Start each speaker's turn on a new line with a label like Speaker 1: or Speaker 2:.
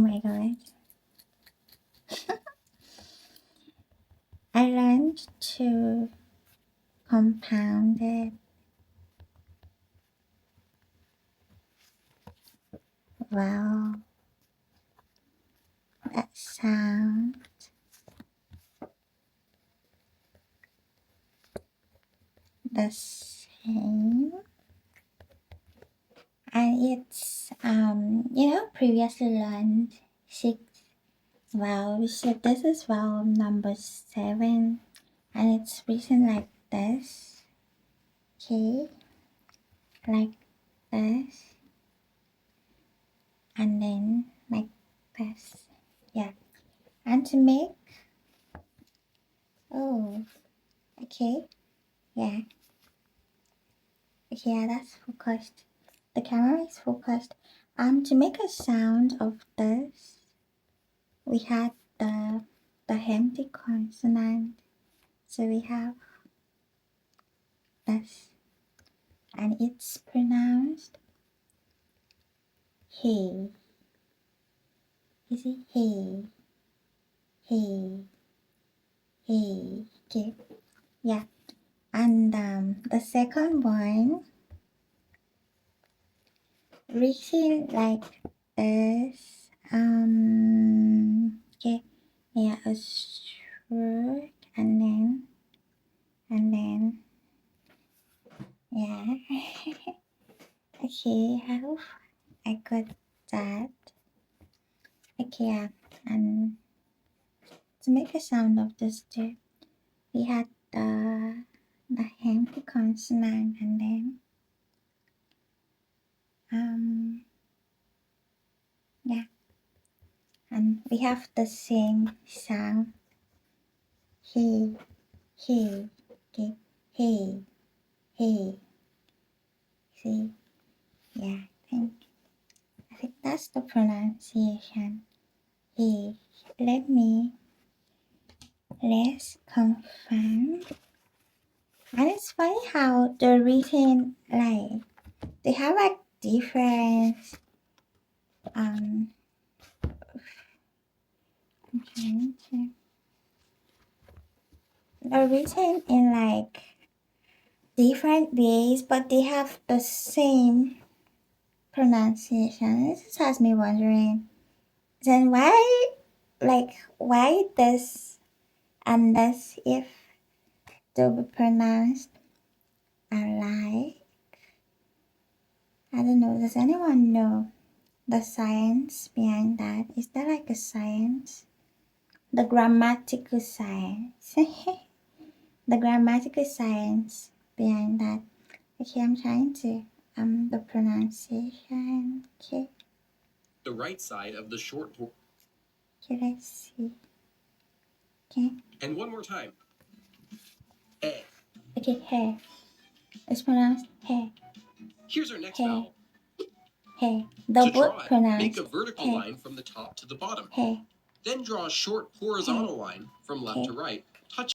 Speaker 1: Oh my god. I learned to compound it. Well, that sound the same. And it's previously learned 6 vowels. So this is vowel number 7 and it's written like this. Okay, like this. And then like this. Yeah. And to make okay. Yeah. Okay, yeah, that's focused. The camera is focused. To make a sound of this, we had the empty consonant. So we have this, and it's pronounced hey. You see, hey, hey, hey. Okay, yeah. And the second one, written like this. Okay, yeah, a short, and then, yeah. Okay, I hope I got that. Okay, yeah, and to make a sound of this too, we had the empty consonant, and then yeah, and we have the same sound. He, okay, he, see, yeah, I think that's the pronunciation. Let's confirm. And it's funny how the written, like, they have like different, I'm trying to, they're written in like different ways, but they have the same pronunciation. This has me wondering, then why this and this if they'll be pronounced alike? I don't know. Does anyone know the science behind that? Is there like a science? The grammatical science. The grammatical science behind that. Okay, I'm trying to the pronunciation. Okay.
Speaker 2: The right side of the short.
Speaker 1: Okay, let's see. Okay.
Speaker 2: And one more time. Eh.
Speaker 1: Okay, hair. It's pronounced hair.
Speaker 2: Here's our next vowel.
Speaker 1: Hair. They're
Speaker 2: To draw
Speaker 1: both
Speaker 2: it,
Speaker 1: pronounced
Speaker 2: make a vertical
Speaker 1: hair.
Speaker 2: line from the top to the bottom.
Speaker 1: Hair.
Speaker 2: Then draw a short horizontal line from left to right, touching